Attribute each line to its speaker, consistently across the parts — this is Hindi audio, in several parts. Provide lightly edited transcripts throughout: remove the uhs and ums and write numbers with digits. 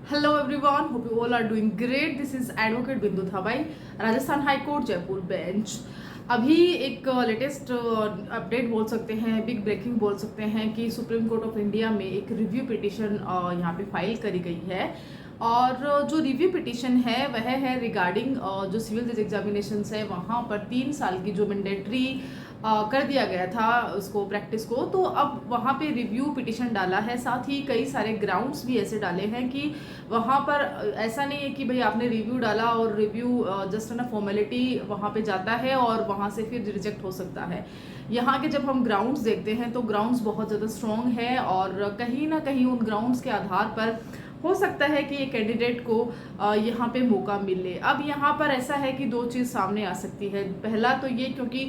Speaker 1: Hello everyone, hope you all are doing great. This is advocate Bindu Thabai, Rajasthan high court Jaipur bench. अभी एक लेटेस्ट अपडेट बोल सकते हैं, बिग ब्रेकिंग बोल सकते हैं कि सुप्रीम कोर्ट ऑफ इंडिया में एक रिव्यू पिटिशन यहाँ पे फाइल करी गई है। और जो रिव्यू पिटिशन है वह है रिगार्डिंग जो सिविल जज एग्जामिनेशन है वहाँ पर 3 साल की जो मैंडेटरी कर दिया गया था उसको प्रैक्टिस को, तो अब वहाँ पे रिव्यू पिटिशन डाला है। साथ ही कई सारे ग्राउंड्स भी ऐसे डाले हैं कि वहाँ पर ऐसा नहीं है कि भाई आपने रिव्यू डाला और रिव्यू जस्ट ना फॉर्मेलिटी वहाँ पे जाता है और वहाँ से फिर रिजेक्ट हो सकता है। यहाँ के जब हम ग्राउंड्स देखते हैं तो ग्राउंड्स बहुत ज़्यादा स्ट्रॉन्ग है और कहीं ना कहीं उन ग्राउंड्स के आधार पर हो सकता है कि ये कैंडिडेट को यहाँ पे मौका मिले। अब यहाँ पर ऐसा है कि दो चीज़ सामने आ सकती है। पहला तो ये, क्योंकि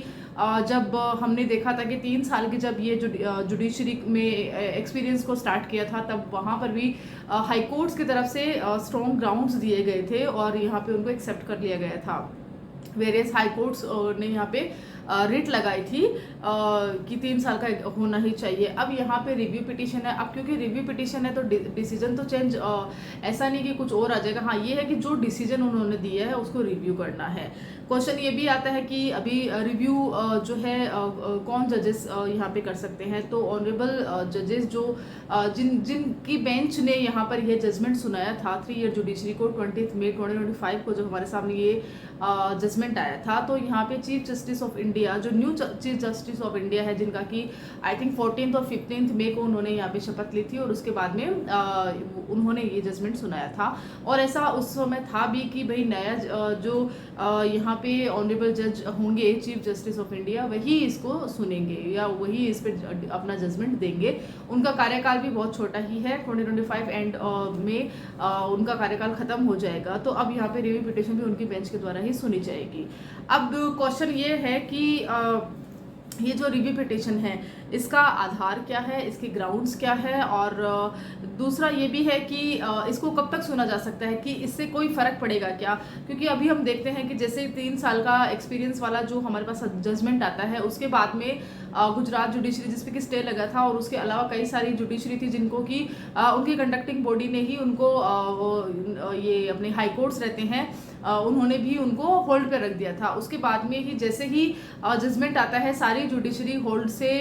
Speaker 1: जब हमने देखा था कि 3 साल की जब ये जुडिशरी में एक्सपीरियंस को स्टार्ट किया था तब वहाँ पर भी हाई कोर्ट्स की तरफ से स्ट्रॉन्ग ग्राउंड्स दिए गए थे और यहाँ पे उनको एक्सेप्ट कर लिया गया था। वेरियस हाई कोर्ट्स ने यहाँ पे रिट लगाई थी कि 3 साल का होना ही चाहिए। अब यहाँ पे रिव्यू पिटिशन है। अब क्योंकि रिव्यू पिटिशन है तो डिसीजन तो चेंज ऐसा नहीं कि कुछ और आ जाएगा। हाँ, ये है कि जो डिसीजन उन्होंने दिया है उसको रिव्यू करना है। क्वेश्चन ये भी आता है कि अभी रिव्यू जो है कौन जजेस यहाँ पे कर सकते हैं। तो ऑनरेबल जजेस जो जिनकी बेंच ने यहाँ पर यह जजमेंट सुनाया था 3 ईयर जुडिशरी को 20 मई 2025 को जब हमारे सामने ये जजमेंट आया था, तो यहाँ पे चीफ जस्टिस ऑफ इंडिया, जो new chief justice of India है, जिनका कि आई थिंक 14 और 15 मई को उन्होंने यहाँ पे शपथ ली थी और उसके बाद में उन्होंने ये जजमेंट सुनाया था। और ऐसा उस समय था भी कि भाई नया जो यहाँ पे ऑनरेबल जज होंगे चीफ जस्टिस ऑफ इंडिया, वही इसको सुनेंगे या वही इस पर अपना जजमेंट देंगे। उनका कार्यकाल भी बहुत छोटा ही है, 2025 एंड में उनका कार्यकाल खत्म हो जाएगा। तो अब यहाँ पे रिव्यू पिटिशन भी उनकी बेंच के द्वारा ही सुनी जाएगी। अब क्वेश्चन ये है कि ये जो रिव्यू पिटिशन है इसका आधार क्या है, इसके ग्राउंड्स क्या है, और दूसरा ये भी है कि इसको कब तक सुना जा सकता है, कि इससे कोई फ़र्क पड़ेगा क्या। क्योंकि अभी हम देखते हैं कि जैसे 3 साल का एक्सपीरियंस वाला जो हमारे पास जजमेंट आता है उसके बाद में गुजरात जुडिशरी जिस पे कि स्टे लगा था और उसके अलावा कई सारी जुडिशरी थी जिनको कि उनकी कंडक्टिंग बॉडी ने ही उनको ये अपने हाई कोर्ट्स रहते हैं उन्होंने भी उनको होल्ड पे रख दिया था। उसके बाद में ही जैसे ही जजमेंट आता है सारी जुडिशरी होल्ड से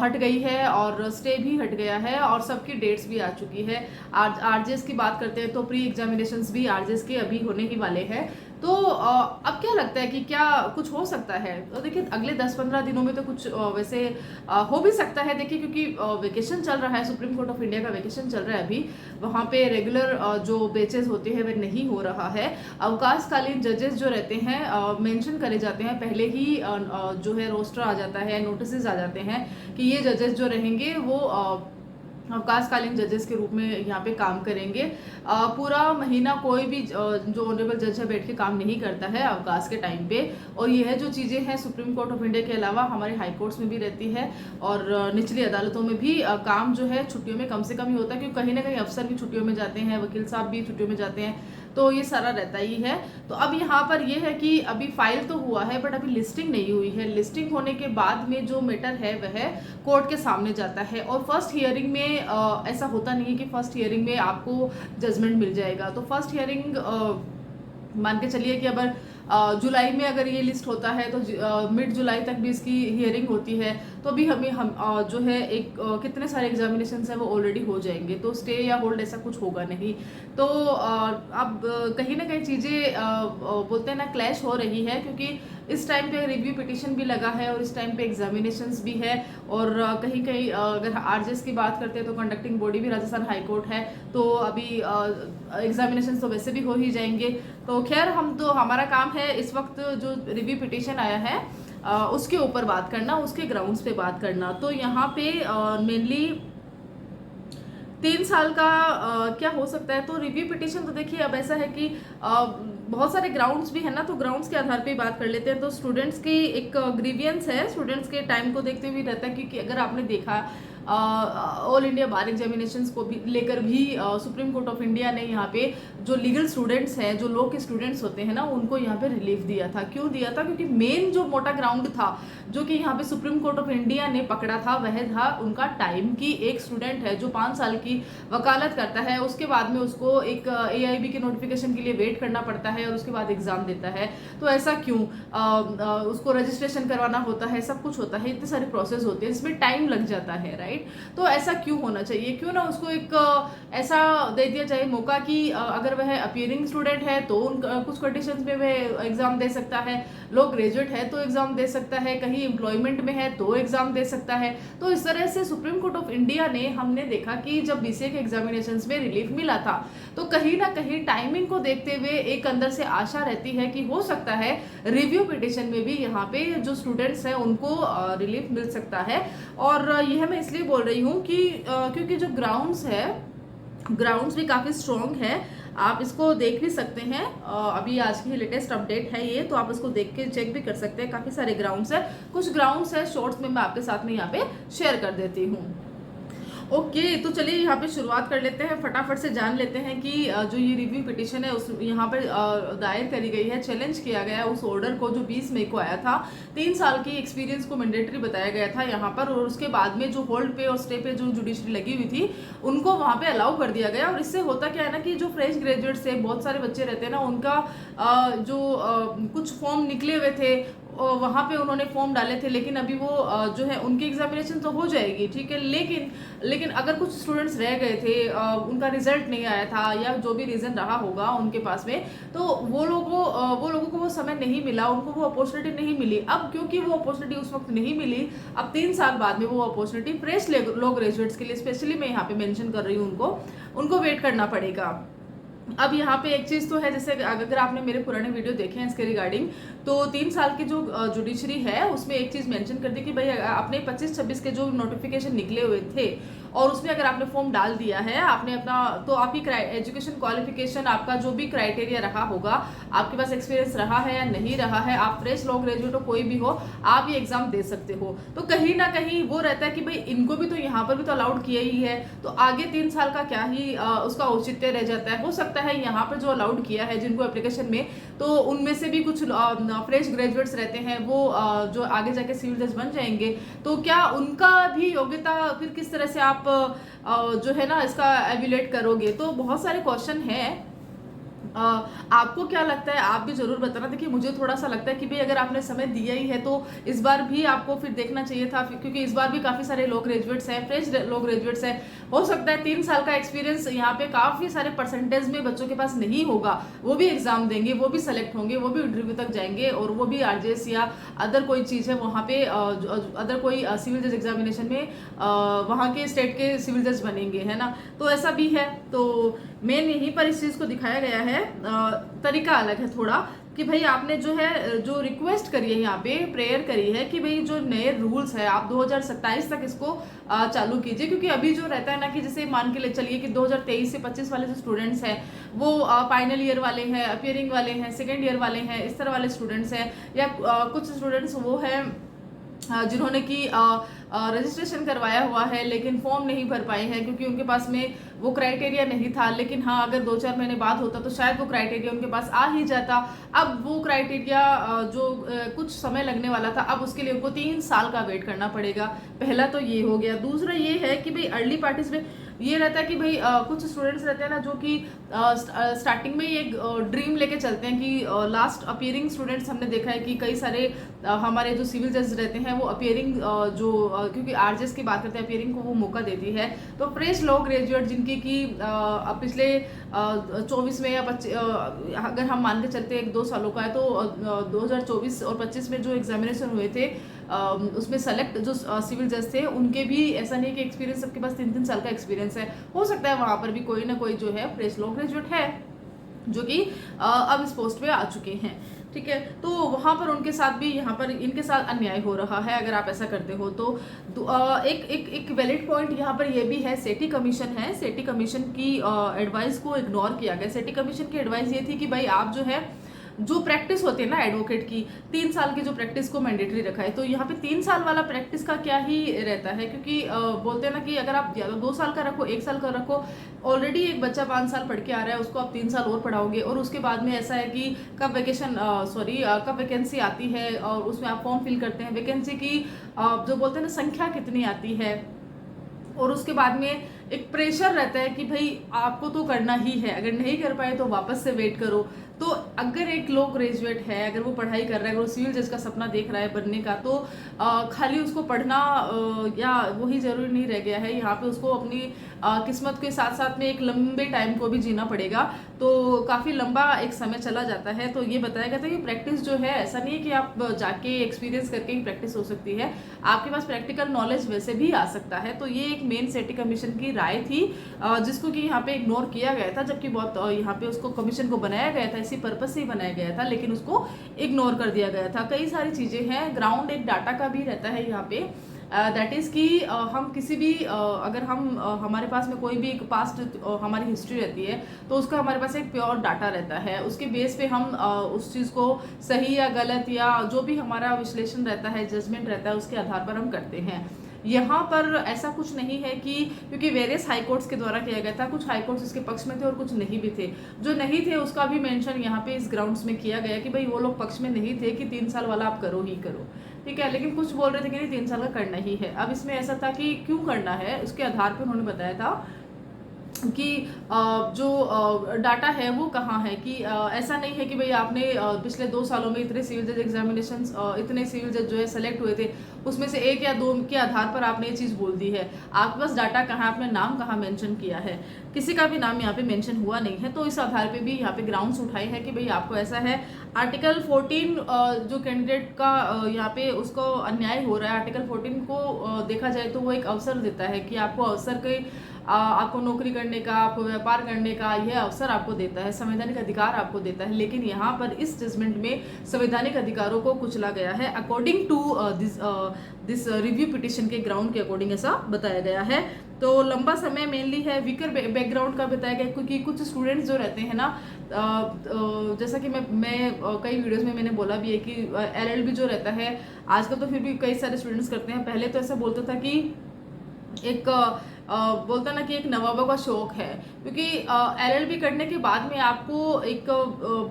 Speaker 1: हट गई है और स्टे भी हट गया है और सबकी डेट्स भी आ चुकी है। आरजेएस की बात करते हैं तो प्री एग्जामिनेशंस भी आरजेएस के अभी होने ही वाले हैं। तो अब क्या लगता है कि क्या कुछ हो सकता है? तो देखिए अगले 10-15 दिनों में तो कुछ वैसे हो भी सकता है। देखिए क्योंकि वेकेशन चल रहा है, सुप्रीम कोर्ट ऑफ इंडिया का वेकेशन चल रहा है अभी, वहाँ पे रेगुलर जो बेचेस होते हैं वह नहीं हो रहा है। अवकाशकालीन जजेस जो रहते हैं मेंशन करे जाते हैं पहले ही, जो है रोस्टर आ जाता है, नोटिस आ जाते हैं कि ये जजेस जो रहेंगे वो अवकाशकालीन जजेस के रूप में यहाँ पे काम करेंगे। पूरा महीना कोई भी जो ऑनरेबल जज है बैठ के काम नहीं करता है अवकाश के टाइम पे। और यह जो चीज़ें हैं सुप्रीम कोर्ट ऑफ इंडिया के अलावा हमारे हाई कोर्ट्स में भी रहती है और निचली अदालतों में भी काम जो है छुट्टियों में कम से कम ही होता है, क्योंकि कहीं ना कहीं अफसर भी छुट्टियों में जाते हैं, वकील साहब भी छुट्टियों में जाते हैं, तो ये सारा रहता ही है। तो अब यहाँ पर ये है कि अभी फाइल तो हुआ है बट अभी लिस्टिंग नहीं हुई है। लिस्टिंग होने के बाद में जो मैटर है वह कोर्ट के सामने जाता है और फर्स्ट हियरिंग में ऐसा होता नहीं है कि फर्स्ट हियरिंग में आपको जजमेंट मिल जाएगा। तो फर्स्ट हियरिंग मान के चलिए कि अगर जुलाई में अगर ये लिस्ट होता है तो मिड जुलाई तक भी इसकी हियरिंग होती है। तो अभी हम जो है एक कितने सारे एग्जामिनेशन है वो ऑलरेडी हो जाएंगे, तो स्टे या होल्ड ऐसा कुछ होगा नहीं। तो अब कहीं ना कहीं चीज़ें बोलते हैं ना क्लैश हो रही है, क्योंकि इस टाइम पे रिव्यू पिटिशन भी लगा है और इस टाइम पे एग्जामिनेशंस भी है। और कहीं कहीं अगर आरजेएस की बात करते हैं तो कंडक्टिंग बॉडी भी राजस्थान हाई कोर्ट है, तो अभी एग्जामिनेशंस तो वैसे भी हो ही जाएंगे। तो खैर हमारा काम है इस वक्त जो रिव्यू पिटिशन आया है उसके ऊपर बात करना, उसके ग्राउंड्स पे बात करना। तो यहाँ पे मेनली 3 साल का क्या हो सकता है। तो रिव्यू पिटिशन तो देखिए अब ऐसा है कि बहुत सारे ग्राउंड्स भी है ना, तो ग्राउंड्स के आधार पे बात कर लेते हैं। तो स्टूडेंट्स की एक ग्रीवियंस है, स्टूडेंट्स के टाइम को देखते हुए रहता है, क्योंकि अगर आपने देखा ऑल इंडिया बार एग्जामिनेशंस को भी लेकर भी सुप्रीम कोर्ट ऑफ इंडिया ने यहाँ पे जो लीगल स्टूडेंट्स हैं, जो लॉ के स्टूडेंट्स होते हैं ना, उनको यहाँ पे रिलीफ दिया था। क्यों दिया था? क्योंकि मेन जो मोटा ग्राउंड था जो कि यहाँ पे सुप्रीम कोर्ट ऑफ इंडिया ने पकड़ा था, वह था उनका टाइम की एक स्टूडेंट है जो 5 साल की वकालत करता है, उसके बाद में उसको एक AIB के नोटिफिकेशन के लिए वेट करना पड़ता है और उसके बाद एग्जाम देता है। तो ऐसा क्यों? उसको रजिस्ट्रेशन करवाना होता है, सब कुछ होता है, इतने सारे प्रोसेस होते हैं, इसमें टाइम लग जाता है, राइट? तो ऐसा क्यों होना चाहिए? क्यों ना उसको एक ऐसा दे दिया जाए मौका कि अगर वह अपीयरिंग स्टूडेंट है तो उन कुछ कंडीशंस में वह एग्जाम दे सकता है, लोग ग्रेजुएट है तो एग्जाम दे सकता है, कहीं एम्प्लॉयमेंट में है तो एग्जाम दे सकता है। तो इस तरह से सुप्रीम कोर्ट ऑफ इंडिया ने, हमने देखा कि जब BCA के एग्जामिनेशंस में रिलीफ मिला था तो कहीं ना कहीं टाइमिंग को देखते हुए एक अंदर से आशा रहती है कि हो सकता है रिव्यू पिटिशन में भी यहाँ पे जो स्टूडेंट्स हैं उनको रिलीफ मिल सकता है। और यह मैं इसलिए बोल रही हूँ कि क्योंकि जो ग्राउंड्स भी काफ़ी स्ट्रॉन्ग है। आप इसको देख भी सकते हैं, अभी आज की लेटेस्ट अपडेट है ये, तो आप इसको देख के चेक भी कर सकते हैं। काफ़ी सारे ग्राउंड्स है, कुछ ग्राउंड्स है शॉर्ट्स में मैं आपके साथ में यहाँ पे शेयर कर देती हूँ। ओके, तो चलिए यहाँ पे शुरुआत कर लेते हैं, फटाफट से जान लेते हैं कि जो ये रिव्यू पिटिशन है उस यहाँ पर दायर करी गई है, चैलेंज किया गया है उस ऑर्डर को जो 20 मई को आया था। 3 साल की एक्सपीरियंस को मैंडेटरी बताया गया था यहाँ पर, और उसके बाद में जो होल्ड पे और स्टे पे जो जुडिशरी लगी हुई थी उनको वहाँ पे अलाउ कर दिया गया। और इससे होता क्या है ना कि जो फ्रेश ग्रेजुएट्स है, बहुत सारे बच्चे रहते हैं ना, उनका जो कुछ फॉर्म निकले हुए थे वहाँ पे उन्होंने फॉर्म डाले थे, लेकिन अभी वो जो है उनकी एग्जामिनेशन तो हो जाएगी, ठीक है, लेकिन अगर कुछ स्टूडेंट्स रह गए थे, उनका रिजल्ट नहीं आया था या जो भी रीज़न रहा होगा उनके पास में, तो वो लोगों को वो समय नहीं मिला, उनको वो अपॉर्चुनिटी नहीं मिली। अब क्योंकि वो अपॉर्चुनिटी उस वक्त नहीं मिली, अब 3 साल बाद में वो अपॉर्चुनिटी फ्रेश लो ग्रेजुएट्स के लिए, स्पेशली मैं यहाँ पे मेंशन कर रही हूँ, उनको वेट करना पड़ेगा। अब यहाँ पे एक चीज़ तो है, जैसे अगर आपने मेरे पुराने वीडियो देखे हैं इसके रिगार्डिंग, तो 3 साल की जो जुडिशरी है उसमें एक चीज़ मेंशन कर दी कि भाई आपने 25-26 के जो नोटिफिकेशन निकले हुए थे और उसमें अगर आपने फॉर्म डाल दिया है, आपने अपना, तो आपकी एजुकेशन क्वालिफिकेशन, आपका जो भी क्राइटेरिया रहा होगा, आपके पास एक्सपीरियंस रहा है या नहीं रहा है, आप फ्रेश लॉ ग्रेजुएट हो, कोई भी हो, आप ये एग्जाम दे सकते हो। तो कहीं ना कहीं वो रहता है कि भाई इनको भी तो यहाँ पर भी तो अलाउड किया ही है, तो आगे 3 साल का क्या ही उसका औचित्य रह जाता है। हो सकता है यहाँ पर जो अलाउड किया है जिनको एप्लीकेशन में, तो उनमें से भी कुछ फ्रेश ग्रेजुएट्स रहते हैं, वो जो आगे जाके सिविल जज बन जाएंगे, तो क्या उनका भी योग्यता फिर किस तरह से आप जो है ना इसका एवेल्यूएट करोगे? तो बहुत सारे क्वेश्चन हैं। आपको क्या लगता है? आप भी जरूर बताना। देखिए, मुझे थोड़ा सा लगता है कि भाई अगर आपने समय दिया ही है तो इस बार भी आपको फिर देखना चाहिए था, क्योंकि इस बार भी काफ़ी सारे लॉ ग्रेजुएट्स हैं, फ्रेश लॉ ग्रेजुएट्स हैं। हो सकता है 3 साल का एक्सपीरियंस यहाँ पे काफ़ी सारे परसेंटेज में बच्चों के पास नहीं होगा, वो भी एग्जाम देंगे, वो भी सेलेक्ट होंगे, वो भी इंटरव्यू तक जाएंगे, और वो भी RJS या अदर कोई चीज़ है वहाँ पे, अदर कोई सिविल जज एग्जामिनेशन में वहाँ के स्टेट के सिविल जज बनेंगे, है ना। तो ऐसा भी है, तो मेन यहीं पर इस चीज़ को दिखाया गया है। तरीका अलग है थोड़ा, कि भाई आपने जो है जो रिक्वेस्ट करी है, यहाँ पे प्रेयर करी है कि भाई जो नए रूल्स है आप 2027 तक इसको चालू कीजिए। क्योंकि अभी जो रहता है ना कि जैसे मान के ले चलिए कि 2023 से 25 वाले जो स्टूडेंट्स हैं वो फाइनल ईयर वाले हैं, अपीयरिंग वाले हैं, सेकेंड ईयर वाले हैं, इस तरह वाले स्टूडेंट्स हैं, या कुछ स्टूडेंट्स वो हैं जिन्होंने कि रजिस्ट्रेशन करवाया हुआ है लेकिन फॉर्म नहीं भर पाए हैं क्योंकि उनके पास में वो क्राइटेरिया नहीं था। लेकिन हाँ, अगर 2-4 महीने बाद होता तो शायद वो क्राइटेरिया उनके पास आ ही जाता। अब वो क्राइटेरिया जो कुछ समय लगने वाला था, अब उसके लिए उनको 3 साल का वेट करना पड़ेगा। पहला तो ये हो गया। दूसरा ये है कि भाई अर्ली पार्टिसिपेट, ये रहता है कि भाई कुछ स्टूडेंट्स रहते हैं ना जो कि स्टार्टिंग में ये ड्रीम लेके चलते हैं कि लास्ट अपीयरिंग स्टूडेंट्स हमने देखा है कि कई सारे हमारे जो सिविल जज रहते हैं वो अपीयरिंग क्योंकि RJS की बात करते हैं, अपीयरिंग को वो मौका देती है। तो फ्रेश लॉ ग्रेजुएट जिनकी कि पिछले 24 में या 25 अगर हम मान के चलते हैं 1-2 सालों का है, तो 2024 और 25 में जो एग्जामिनेशन हुए थे उसमें सेलेक्ट जो सिविल जज थे उनके भी ऐसा नहीं कि एक्सपीरियंस, सबके पास 3-3 साल का एक्सपीरियंस है। हो सकता है वहाँ पर भी कोई ना कोई जो है फ्रेश लॉ ग्रेजुएट है जो कि अब इस पोस्ट पे आ चुके हैं, ठीक है। तो वहाँ पर उनके साथ भी, यहाँ पर इनके साथ अन्याय हो रहा है अगर आप ऐसा करते हो तो। एक वैलिड पॉइंट यहाँ पर ये भी है, सेटी कमीशन है, सेटी कमीशन की एडवाइस को इग्नोर किया गया। सेटी कमीशन की एडवाइस ये थी कि भाई आप जो है जो प्रैक्टिस होती है ना एडवोकेट की, 3 साल की जो प्रैक्टिस को मैंडेटरी रखा है। तो यहाँ पे 3 साल वाला प्रैक्टिस का क्या ही रहता है, क्योंकि बोलते हैं ना कि अगर आप या तो 2 साल का रखो, 1 साल का रखो, ऑलरेडी एक बच्चा 5 साल पढ़ के आ रहा है, उसको आप 3 साल और पढ़ाओगे, और उसके बाद में ऐसा है कि कब वैकेंसी आती है और उसमें आप फॉर्म फिल करते हैं, वैकेंसी की जो बोलते हैं ना संख्या कितनी आती है, और उसके बाद में एक प्रेशर रहता है कि भाई आपको तो करना ही है, अगर नहीं कर पाए तो वापस से वेट करो। तो अगर एक लो ग्रेजुएट है, अगर वो पढ़ाई कर रहा है, अगर वो सिविल जज का सपना देख रहा है बनने का, तो खाली उसको पढ़ना या वही ज़रूरी नहीं रह गया है। यहाँ पे उसको अपनी किस्मत के साथ साथ में एक लंबे टाइम को भी जीना पड़ेगा, तो काफ़ी लंबा एक समय चला जाता है। तो ये बताया गया था कि प्रैक्टिस जो है, ऐसा नहीं है कि आप जाके एक्सपीरियंस करके ही प्रैक्टिस हो सकती है, आपके पास प्रैक्टिकल नॉलेज वैसे भी आ सकता है। तो ये एक मेन सेटी कमीशन की राय थी, जिसको कि यहाँ पे इग्नोर किया गया था, जबकि बहुत यहाँ पे उसको कमीशन को बनाया गया था, इसी पर्पज से ही बनाया गया था, लेकिन उसको इग्नोर कर दिया गया था। कई सारी चीज़ें हैं, ग्राउंड एक डाटा का भी रहता है यहाँ पे, दैट इज़ कि हम किसी भी अगर हम हमारे पास में कोई भी एक पास्ट हमारी हिस्ट्री रहती है, तो उसका हमारे पास एक प्योर डाटा रहता है, उसके बेस पे हम उस चीज़ को सही या गलत या जो भी हमारा विश्लेषण रहता है, जजमेंट रहता है, उसके आधार पर हम करते हैं। यहाँ पर ऐसा कुछ नहीं है कि, क्योंकि वेरियस हाई कोर्ट्स के द्वारा किया गया था, कुछ हाई कोर्ट्स इसके पक्ष में थे और कुछ नहीं भी थे। जो नहीं थे उसका भी मेंशन यहाँ पे इस ग्राउंड्स में किया गया कि भाई वो लोग पक्ष में नहीं थे कि 3 साल वाला आप करो ही करो, ठीक है, लेकिन कुछ बोल रहे थे कि नहीं 3 साल का करना ही है। अब इसमें ऐसा था कि क्यों करना है, उसके आधार पर उन्होंने बताया था कि जो डाटा है वो कहाँ है, कि ऐसा नहीं है कि भाई आपने पिछले 2 सालों में इतने सिविल जज एग्जामिनेशंस, इतने सिविल जज जो है सेलेक्ट हुए थे, उसमें से 1 या 2 के आधार पर आपने ये चीज़ बोल दी है। आपके पास डाटा कहाँ, आपने नाम कहाँ मेंशन किया है, किसी का भी नाम यहाँ पे मेंशन हुआ नहीं है। तो इस आधार पे भी यहाँ पे ग्राउंड्स उठाए हैं कि भाई आपको ऐसा है। आर्टिकल 14 जो कैंडिडेट का यहाँ पे उसको अन्याय हो रहा है, आर्टिकल 14 को देखा जाए तो वो एक अवसर देता है कि आपको अवसर के आपको नौकरी करने का, आपको व्यापार करने का यह अवसर आपको देता है, संवैधानिक अधिकार आपको देता है। लेकिन यहाँ पर इस जजमेंट में संवैधानिक अधिकारों को कुचला गया है, according to this review petition के ग्राउंड के अकॉर्डिंग ऐसा बताया गया है। तो लंबा समय मेनली है वीकर बैकग्राउंड का बताया गया, क्योंकि कुछ स्टूडेंट्स जो रहते हैं ना, जैसा कि मैं कई वीडियोस में मैंने बोला भी है कि LLB जो रहता है आजकल, तो फिर भी कई सारे स्टूडेंट्स करते हैं। पहले तो ऐसा बोलता था कि एक बोलता ना कि एक नवाबों का शौक है, क्योंकि LLB करने के बाद में आपको एक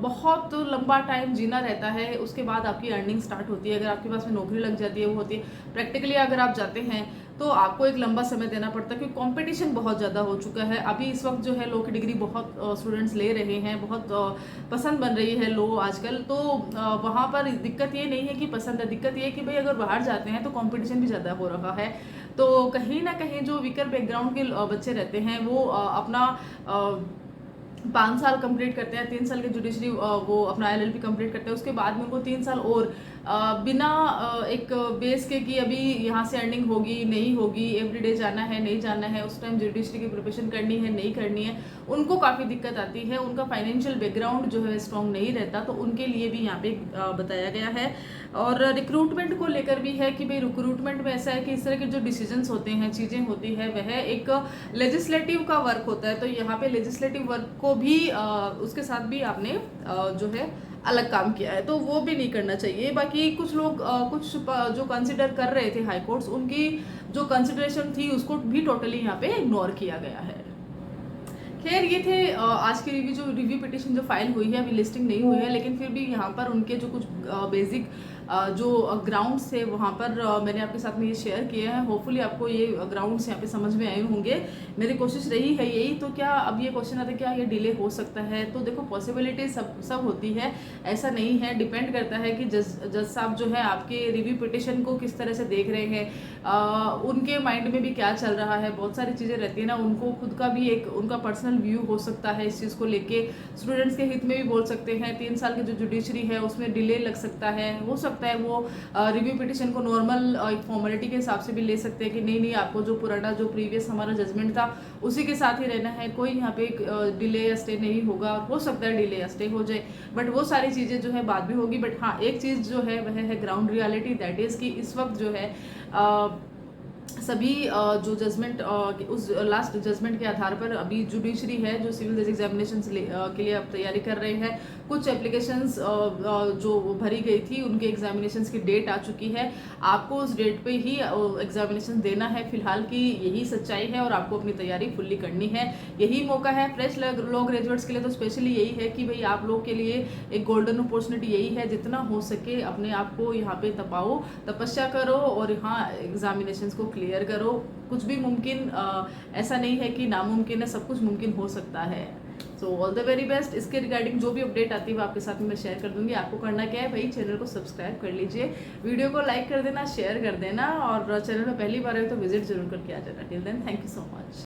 Speaker 1: बहुत लंबा टाइम जीना रहता है, उसके बाद आपकी अर्निंग स्टार्ट होती है, अगर आपके पास में नौकरी लग जाती है वो होती है। प्रैक्टिकली अगर आप जाते हैं तो आपको एक लंबा समय देना पड़ता है, क्योंकि कंपटीशन बहुत ज़्यादा हो चुका है। अभी इस वक्त जो है लॉ की डिग्री बहुत स्टूडेंट्स ले रहे हैं, बहुत पसंद बन रही है लॉ आजकल। तो वहाँ पर दिक्कत ये नहीं है कि पसंद है, दिक्कत ये है कि भाई अगर बाहर जाते हैं तो कंपटीशन भी ज़्यादा हो रहा है। तो कहीं ना कहीं जो वीकर बैकग्राउंड के बच्चे रहते हैं वो अपना 5 साल कंप्लीट करते हैं, 3 साल के जुडिशरी वो अपना LLB कंप्लीट करते हैं, उसके बाद में उनको 3 साल और बिना एक बेस के कि अभी यहाँ से अर्निंग होगी नहीं होगी, एवरीडे जाना है नहीं जाना है, उस टाइम जुडिशरी की प्रिपरेशन करनी है नहीं करनी है, उनको काफ़ी दिक्कत आती है। उनका फाइनेंशियल बैकग्राउंड जो है स्ट्रॉन्ग नहीं रहता, तो उनके लिए भी यहाँ पे बताया गया है। और रिक्रूटमेंट को लेकर भी है कि भाई रिक्रूटमेंट में ऐसा है कि इस तरह के जो डिसीजंस होते हैं, चीज़ें होती है, वह एक लेजिस्लेटिव का वर्क होता है। तो यहाँ पे लेजिस्लेटिव वर्क को भी उसके साथ भी आपने जो है अलग काम किया है, तो वो भी नहीं करना चाहिए। बाकी कुछ लोग कुछ जो कंसिडर कर रहे थे हाई कोर्ट्स, उनकी जो कंसिडरेशन थी उसको भी टोटली यहाँ पे इग्नोर किया गया है। खैर ये थे आज की रिव्यू पिटिशन जो फाइल हुई है, अभी लिस्टिंग नहीं हुई है, लेकिन फिर भी यहाँ पर उनके जो कुछ बेसिक जो ग्राउंड्स थे वहाँ पर मैंने आपके साथ में ये शेयर किए हैं। होपफुली आपको ये ग्राउंड्स यहाँ पे समझ में आए होंगे। मेरी कोशिश रही है यही। तो क्या अब ये क्वेश्चन आता है क्या ये डिले हो सकता है, तो देखो पॉसिबिलिटी सब होती है, ऐसा नहीं है। डिपेंड करता है कि जज साहब जो है आपके रिव्यू पिटिशन को किस तरह से देख रहे हैं, उनके माइंड में भी क्या चल रहा है, बहुत सारी चीज़ें रहती है ना। उनको खुद का भी एक उनका पर्सनल व्यू हो सकता है इस चीज़ को लेके, स्टूडेंट्स के हित में भी बोल सकते हैं। 3 साल की जो जुडिशरी है उसमें डिले लग सकता है, हो सकता है वो रिव्यू पिटिशन को नॉर्मल एक फॉर्मेलिटी के हिसाब से भी ले सकते हैं कि नहीं आपको जो पुराना जो प्रीवियस हमारा जजमेंट था उसी के साथ ही रहना है, कोई यहाँ पे डिले या स्टे नहीं होगा। हो सकता है डिले या स्टे हो जाए, बट वो सारी चीज़ें जो है बाद में होगी। बट हाँ, एक चीज़ जो है वह है ग्राउंड रियलिटी, दैट इज़ कि इस वक्त जो है सभी जो जजमेंट उस लास्ट जजमेंट के आधार पर अभी जुडिशरी है जो सिविल जज एग्जामिनेशन के लिए अब तैयारी कर रहे हैं। कुछ एप्लीकेशंस जो भरी गई थी उनके एग्जामिनेशंस की डेट आ चुकी है। आपको उस डेट पे ही एग्जामिनेशन देना है फिलहाल की यही सच्चाई है और आपको अपनी तैयारी फुल्ली करनी है। यही मौका है फ्रेश लॉ ग्रेजुएट्स के लिए, तो स्पेशली यही है कि भाई आप लोग के लिए एक गोल्डन अपॉर्चुनिटी यही है, जितना हो सके अपने आप को यहाँ पे तपाओ, तपस्या करो और यहाँ एग्जामिनेशंस को क्लियर करो। कुछ भी मुमकिन ऐसा नहीं है कि नामुमकिन है, सब कुछ मुमकिन हो सकता है। So all the very best. इसके रिगार्डिंग जो भी अपडेट आती है वो आपके साथ में मैं शेयर कर दूंगी। आपको करना क्या है भाई, चैनल को सब्सक्राइब कर लीजिए, वीडियो को लाइक कर देना, शेयर कर देना और चैनल में पहली बार है तो विजिट जरूर करके आ जाना। Till then thank you so much.